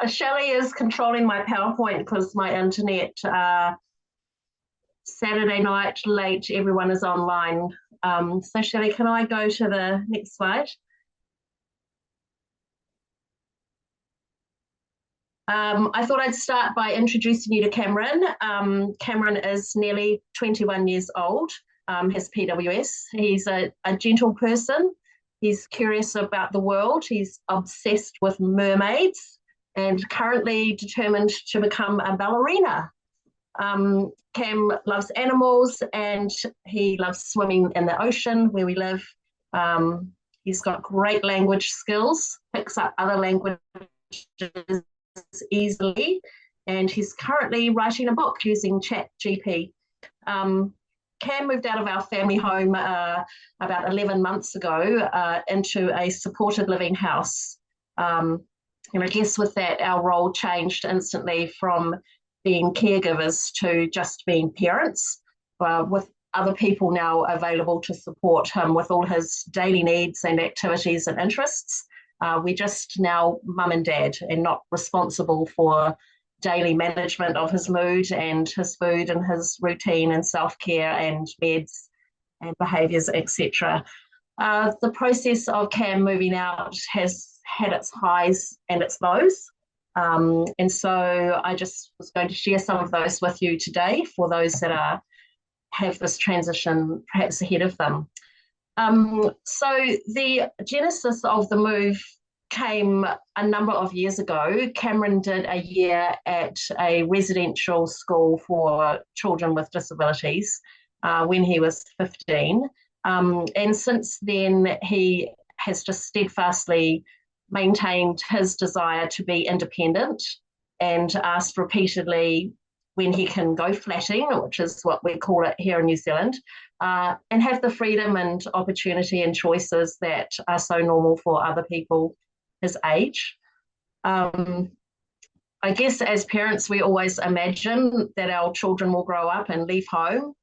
Shelley is controlling my PowerPoint because my internet Saturday night late, everyone is online. So Shelley, can I go to the next slide? I thought I'd start by introducing you to Cameron. Cameron is nearly 21 years old, has PWS. He's a gentle person. He's curious about the world. He's obsessed with mermaids and currently determined to become a ballerina. Cam loves animals and he loves swimming in the ocean where we live. He's got great language skills, picks up other languages easily, and he's currently writing a book using ChatGPT. Cam moved out of our family home about 11 months ago into a supported living house. And I guess with that, our role changed instantly from being caregivers to just being parents, with other people now available to support him with all his daily needs and activities and interests. We're just now mum and dad and not responsible for daily management of his mood and his food and his routine and self-care and meds and behaviours, etc. The process of Cam moving out has had its highs and its lows. And so I just was going to share some of those with you today for those that have this transition perhaps ahead of them. So the genesis of the move came a number of years ago. Cameron did a year at a residential school for children with disabilities when he was 15. And since then, he has just steadfastly maintained his desire to be independent and asked repeatedly when he can go flatting, which is what we call it here in New Zealand, and have the freedom and opportunity and choices that are so normal for other people his age. I guess as parents, we always imagine that our children will grow up and leave home.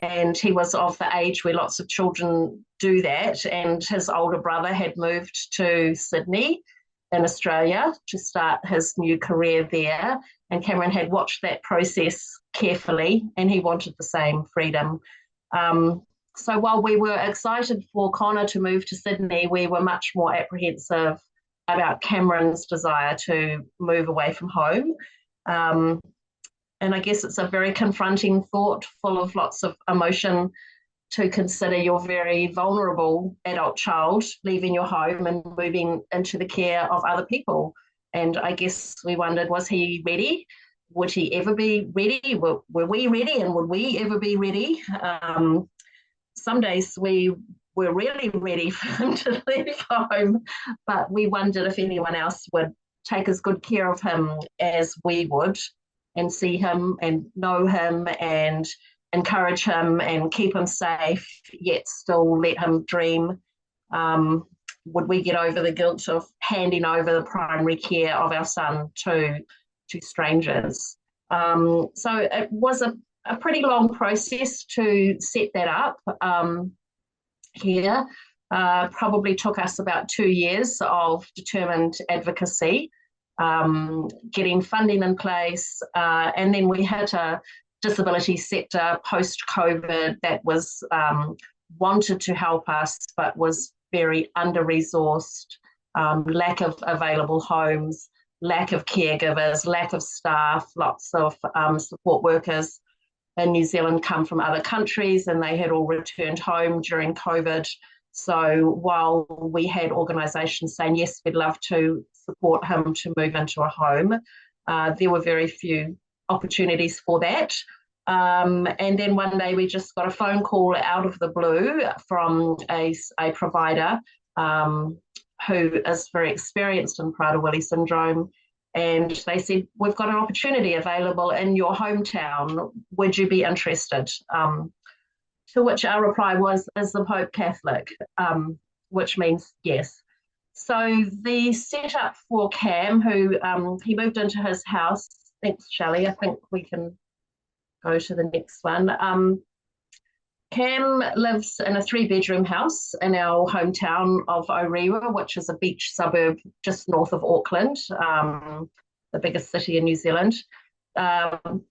And he was of the age where lots of children do that. And his older brother had moved to Sydney in Australia to start his new career there. And Cameron had watched that process carefully and he wanted the same freedom. So while we were excited for Connor to move to Sydney, we were much more apprehensive about Cameron's desire to move away from home. And I guess it's a very confronting thought, full of lots of emotion, to consider your very vulnerable adult child leaving your home and moving into the care of other people. And I guess we wondered, was he ready? Would he ever be ready? Were we ready? And would we ever be ready? Some days we were really ready for him to leave home, but we wondered if anyone else would take as good care of him as we would, and see him and know him and encourage him and keep him safe, yet still let him dream. Would we get over the guilt of handing over the primary care of our son to strangers? So it was a pretty long process to set that up here. Probably took us about 2 years of determined advocacy, getting funding in place, and then we had a disability sector post-COVID that was wanted to help us but was very under-resourced, lack of available homes, lack of caregivers, lack of staff. Lots of support workers in New Zealand come from other countries and they had all returned home during COVID. So while we had organisations saying, yes, we'd love to support him to move into a home, there were very few opportunities for that. And then one day we just got a phone call out of the blue from a provider who is very experienced in Prader-Willi syndrome. And they said, we've got an opportunity available in your hometown. Would you be interested? To which our reply was, is the Pope Catholic? Which means yes. So the setup for Cam, who he moved into his house. Thanks, Shelley. I think we can go to the next one. Cam lives in a 3-bedroom house in our hometown of Orewa, which is a beach suburb just north of Auckland. the biggest city in New Zealand.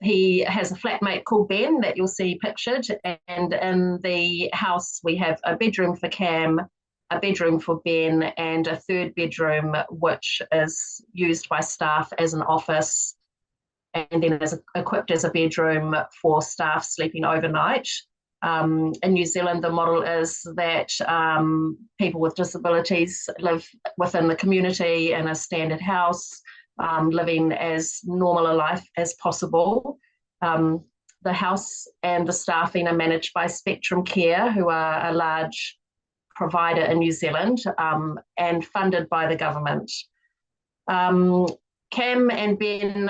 He has a flatmate called Ben that you'll see pictured, and in the house we have a bedroom for Cam, a bedroom for Ben, and a third bedroom which is used by staff as an office, and then is equipped as a bedroom for staff sleeping overnight. In New Zealand, the model is that people with disabilities live within the community in a standard house, living as normal a life as possible. The house and the staffing are managed by Spectrum Care, who are a large provider in New Zealand, and funded by the government. Cam and Ben,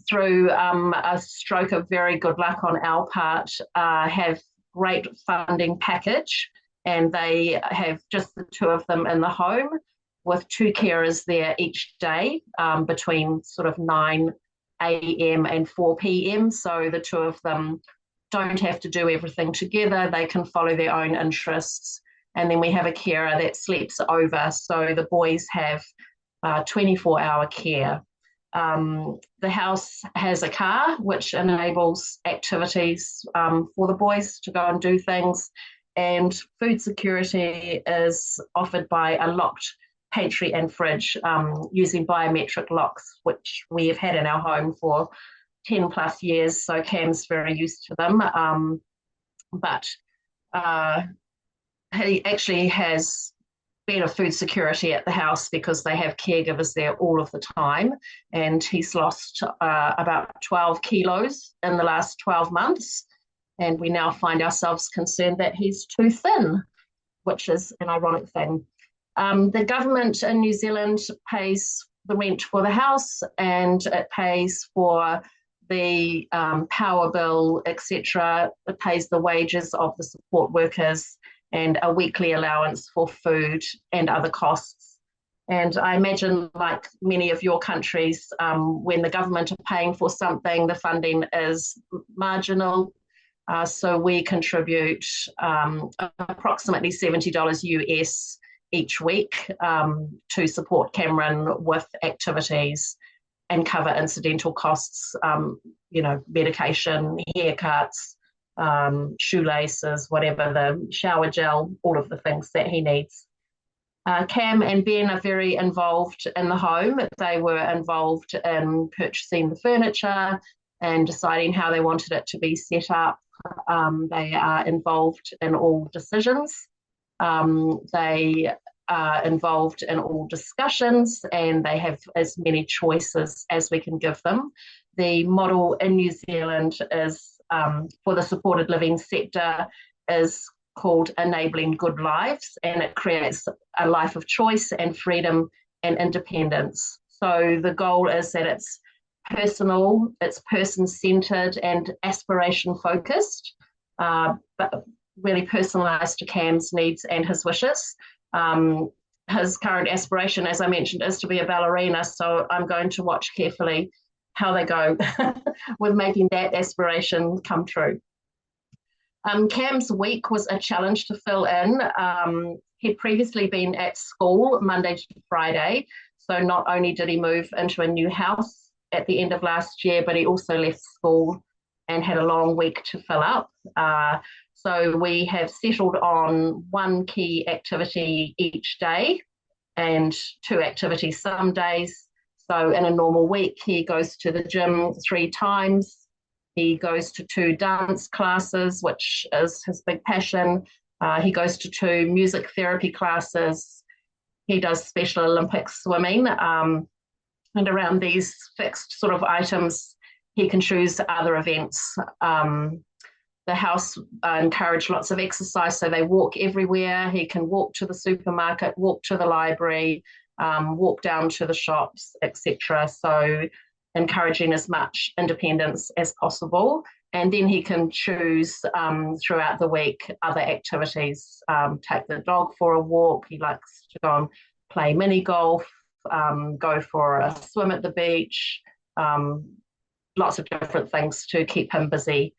through a stroke of very good luck on our part, have great funding package, and they have just the two of them in the home with two carers there each day, between sort of 9 a.m. and 4 p.m. So the two of them don't have to do everything together. They can follow their own interests. And then we have a carer that sleeps over. So the boys have 24-hour care. The house has a car which enables activities for the boys to go and do things, and food security is offered by a locked pantry and fridge using biometric locks, which we have had in our home for 10 plus years, so Cam's very used to them. But he actually has better food security at the house because they have caregivers there all of the time, and he's lost about 12 kilos in the last 12 months, and we now find ourselves concerned that he's too thin, which is an ironic thing. The government in New Zealand pays the rent for the house, and it pays for the power bill, etc. It pays the wages of the support workers and a weekly allowance for food and other costs. And I imagine, like many of your countries, when the government are paying for something, the funding is marginal. So we contribute approximately $70 US each week to support Cameron with activities and cover incidental costs, medication, haircuts, shoelaces, whatever, the shower gel, all of the things that he needs. Cam and Ben are very involved in the home. They were involved in purchasing the furniture and deciding how they wanted it to be set up. They are involved in all decisions. They are involved in all discussions, and they have as many choices as we can give them. The model in New Zealand is for the supported living sector is called Enabling Good Lives, and it creates a life of choice and freedom and independence. So the goal is that it's personal, it's person-centered and aspiration-focused, but really personalised to Cam's needs and his wishes. His current aspiration, as I mentioned, is to be a ballerina, so I'm going to watch carefully how they go with making that aspiration come true. Cam's week was a challenge to fill in. He'd previously been at school Monday to Friday, so not only did he move into a new house at the end of last year, but he also left school and had a long week to fill up. So we have settled on one key activity each day and two activities some days. So in a normal week, he goes to the gym 3 times. He goes to 2 dance classes, which is his big passion. He goes to 2 music therapy classes. He does Special Olympics swimming. And around these fixed sort of items, he can choose other events. The house encourage lots of exercise, so they walk everywhere. He can walk to the supermarket, walk to the library, walk down to the shops, etc. So encouraging as much independence as possible. And then he can choose throughout the week other activities. Take the dog for a walk. He likes to go and play mini golf, go for a swim at the beach, lots of different things to keep him busy.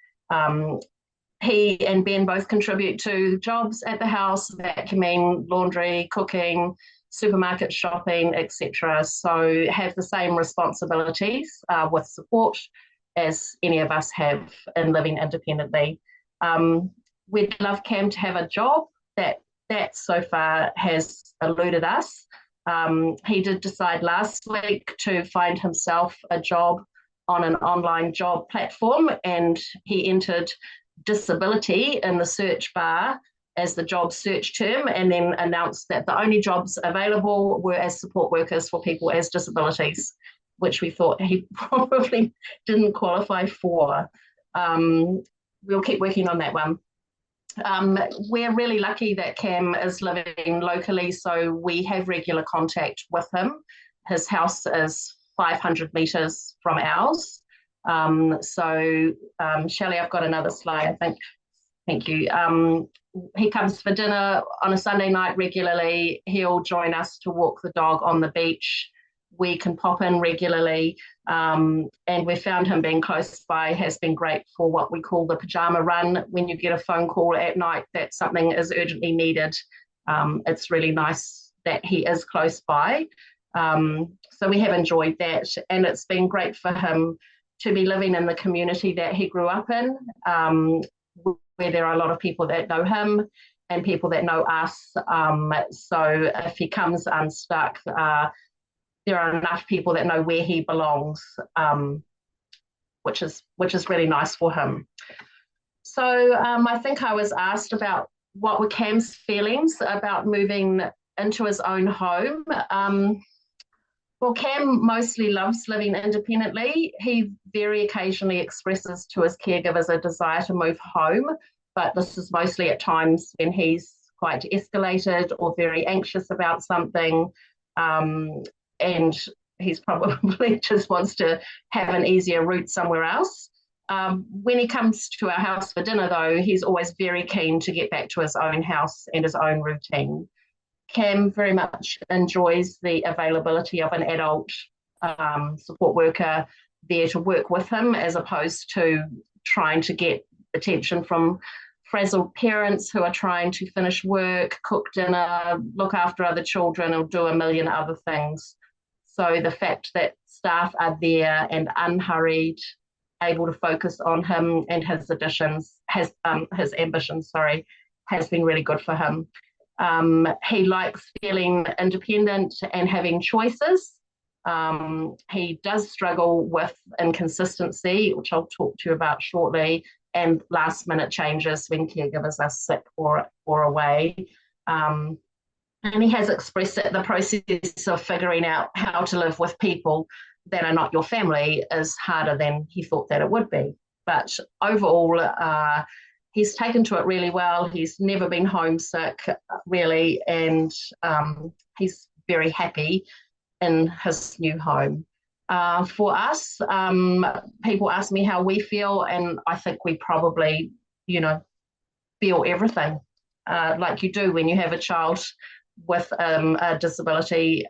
He and Ben both contribute to jobs at the house, vacuuming, laundry, cooking, supermarket shopping, etc. So have the same responsibilities with support as any of us have in living independently. We'd love Cam to have a job. That so far has eluded us. He did decide last week to find himself a job on an online job platform, and he entered disability in the search bar as the job search term, and then announced that the only jobs available were as support workers for people as disabilities, which we thought he probably didn't qualify for. We'll keep working on that one. We're really lucky that Cam is living locally, so we have regular contact with him. His house is 500 metres from ours. Shelley, I've got another slide, I think. Thank you. He comes for dinner on a Sunday night regularly. He'll join us to walk the dog on the beach. We can pop in regularly, and we found him being close by has been great for what we call the pajama run. When you get a phone call at night that something is urgently needed, it's really nice that he is close by. So we have enjoyed that, and it's been great for him to be living in the community that he grew up in, where there are a lot of people that know him and people that know us. So if he comes unstuck, there are enough people that know where he belongs, which is really nice for him. So I think I was asked about what were Cam's feelings about moving into his own home. Well, Cam mostly loves living independently. He very occasionally expresses to his caregivers a desire to move home, but this is mostly at times when he's quite escalated or very anxious about something. And he's probably just wants to have an easier route somewhere else. When he comes to our house for dinner, though, he's always very keen to get back to his own house and his own routine. Cam very much enjoys the availability of an adult support worker there to work with him, as opposed to trying to get attention from frazzled parents who are trying to finish work, cook dinner, look after other children, or do a million other things. So the fact that staff are there and unhurried, able to focus on him and his ambitions, has been really good for him. He likes feeling independent and having choices. He does struggle with inconsistency, which I'll talk to you about shortly, and last minute changes when caregivers are sick or away. And he has expressed that the process of figuring out how to live with people that are not your family is harder than he thought that it would be. But overall, he's taken to it really well. He's never been homesick, really, and he's very happy in his new home. For us, people ask me how we feel, and I think we probably, feel everything like you do when you have a child with a disability.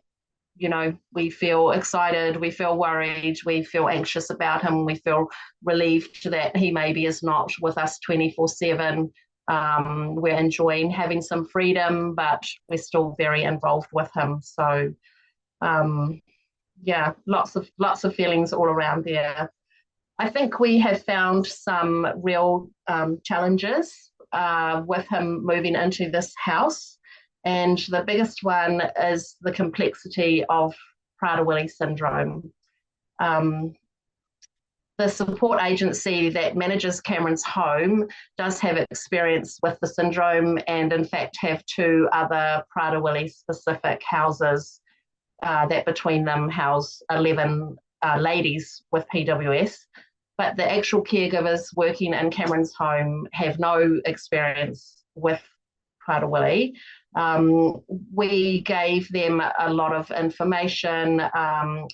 We feel excited, we feel worried, we feel anxious about him, we feel relieved that he maybe is not with us 24/7. We're enjoying having some freedom, but we're still very involved with him. So lots of feelings all around there. I think we have found some real challenges with him moving into this house. And the biggest one is the complexity of Prader-Willi syndrome. The support agency that manages Cameron's home does have experience with the syndrome, and in fact have 2 other Prader-Willi specific houses that between them house 11 ladies with PWS. But the actual caregivers working in Cameron's home have no experience with Prader-Willi. We gave them a lot of information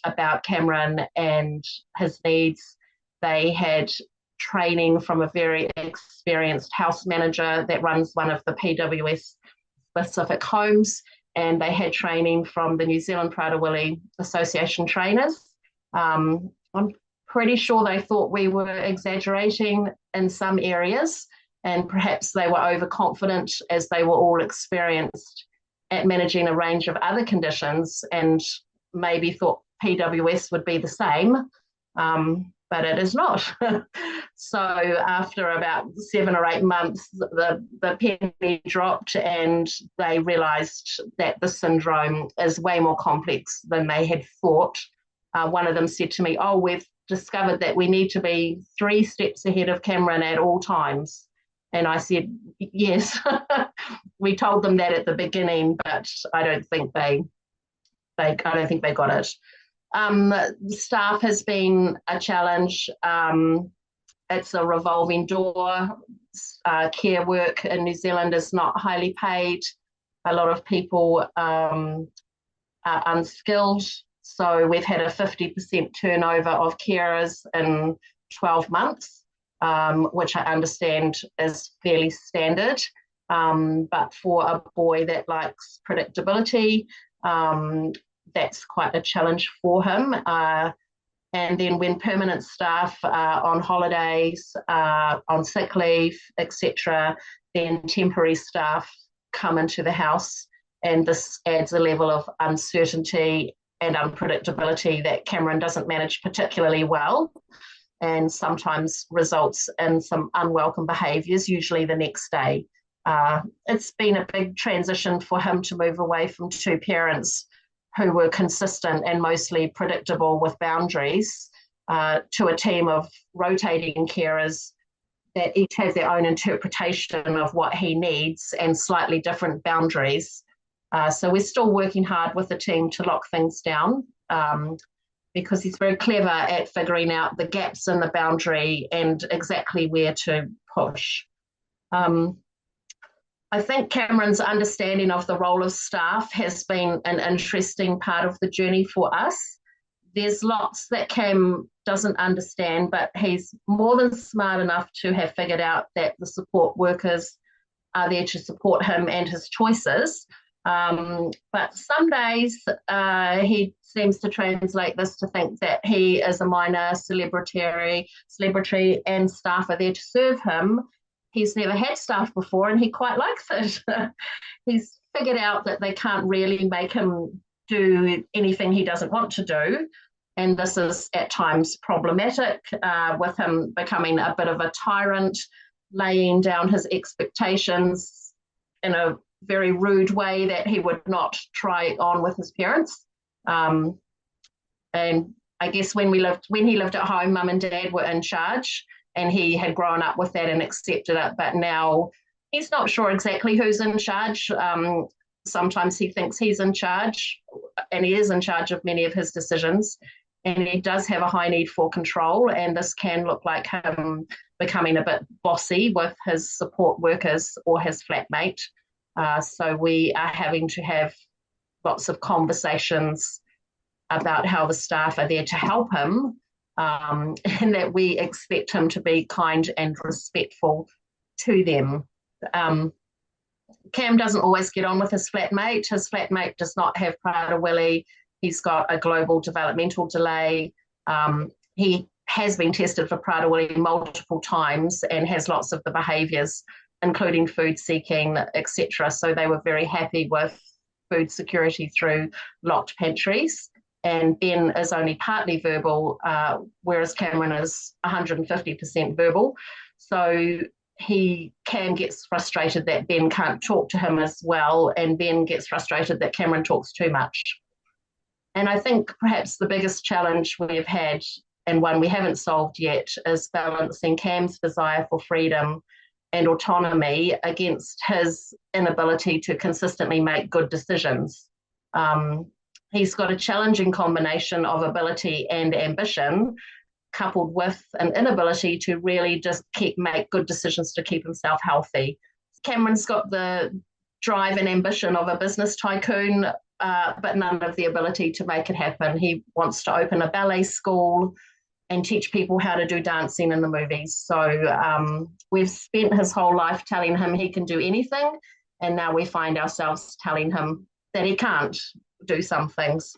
about Cameron and his needs. They had training from a very experienced house manager that runs one of the PWS specific homes, and they had training from the New Zealand Prader-Willi Association trainers. I'm pretty sure they thought we were exaggerating in some areas, and perhaps they were overconfident as they were all experienced at managing a range of other conditions and maybe thought PWS would be the same, but it is not. So after about 7 or 8 months, the penny dropped and they realised that the syndrome is way more complex than they had thought. One of them said to me, "Oh, we've discovered that we need to be 3 steps ahead of Cameron at all times." And I said, yes, we told them that at the beginning, but I don't think they got it. Staff has been a challenge. It's a revolving door. Care work in New Zealand is not highly paid. A lot of people are unskilled. So we've had a 50% turnover of carers in 12 months, which I understand is fairly standard. But for a boy that likes predictability, that's quite a challenge for him. And then when permanent staff are on holidays, on sick leave, etc., then temporary staff come into the house, and this adds a level of uncertainty and unpredictability that Cameron doesn't manage particularly well, and sometimes results in some unwelcome behaviours, usually the next day. It's been a big transition for him to move away from 2 parents who were consistent and mostly predictable with boundaries, to a team of rotating carers that each have their own interpretation of what he needs and slightly different boundaries. So we're still working hard with the team to lock things down, because he's very clever at figuring out the gaps in the boundary and exactly where to push. I think Cameron's understanding of the role of staff has been an interesting part of the journey for us. There's lots that Cam doesn't understand, but he's more than smart enough to have figured out that the support workers are there to support him and his choices. But some days he seems to translate this to think that he is a minor celebrity and staff are there to serve him. He's never had staff before and he quite likes it. He's figured out that they can't really make him do anything he doesn't want to do. And this is at times problematic, with him becoming a bit of a tyrant, laying down his expectations in a very rude way that he would not try on with his parents. And I guess when he lived at home, mum and dad were in charge, and he had grown up with that and accepted it. But now he's not sure exactly who's in charge. Sometimes he thinks he's in charge, and he is in charge of many of his decisions. And he does have a high need for control, and this can look like him becoming a bit bossy with his support workers or his flatmate. So we are having to have lots of conversations about how the staff are there to help him, and that we expect him to be kind and respectful to them. Cam doesn't always get on with his flatmate. His flatmate does not have Prader-Willi. He's got a global developmental delay. He has been tested for Prader-Willi multiple times and has lots of the behaviours, including food seeking, etc. So they were very happy with food security through locked pantries. And Ben is only partly verbal, whereas Cameron is 150% verbal. So Cam gets frustrated that Ben can't talk to him as well, and Ben gets frustrated that Cameron talks too much. And I think perhaps the biggest challenge we've had, and one we haven't solved yet, is balancing Cam's desire for freedom and autonomy against his inability to consistently make good decisions. He's got a challenging combination of ability and ambition, coupled with an inability to really just make good decisions to keep himself healthy. Cameron's got the drive and ambition of a business tycoon, but none of the ability to make it happen. He wants to open a ballet school and teach people how to do dancing in the movies. So we've spent his whole life telling him he can do anything, and now we find ourselves telling him that he can't do some things.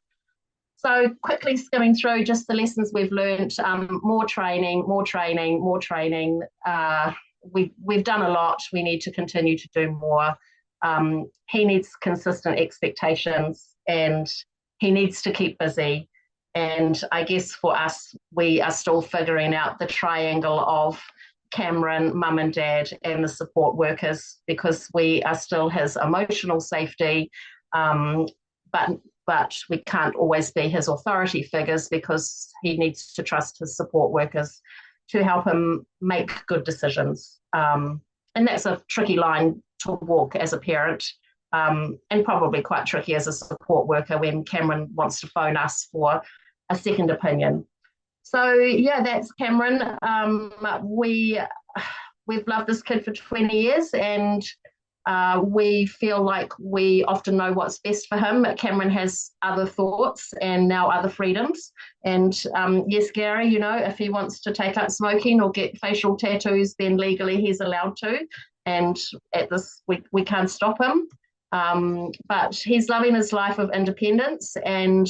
So quickly skimming through just the lessons we've learned, more training. We've done a lot. We need to continue to do more. He needs consistent expectations and he needs to keep busy. And I guess for us, we are still figuring out the triangle of Cameron, mum and dad, and the support workers because we are still his emotional safety, but we can't always be his authority figures because he needs to trust his support workers to help him make good decisions. And that's a tricky line to walk as a parent, and probably quite tricky as a support worker when Cameron wants to phone us for a second opinion. So yeah, that's Cameron. We've loved this kid for 20 years, and we feel like we often know what's best for him. Cameron has other thoughts and now other freedoms. And yes, Gary, if he wants to take up smoking or get facial tattoos, then legally he's allowed to. And at this, we can't stop him. But he's loving his life of independence, and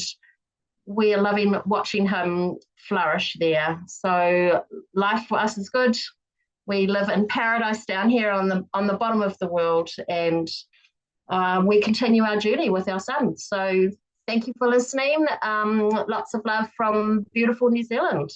we are loving watching him flourish there. So life for us is good. We live in paradise down here on the bottom of the world, and we continue our journey with our son. So thank you for listening. Lots of love from beautiful New Zealand.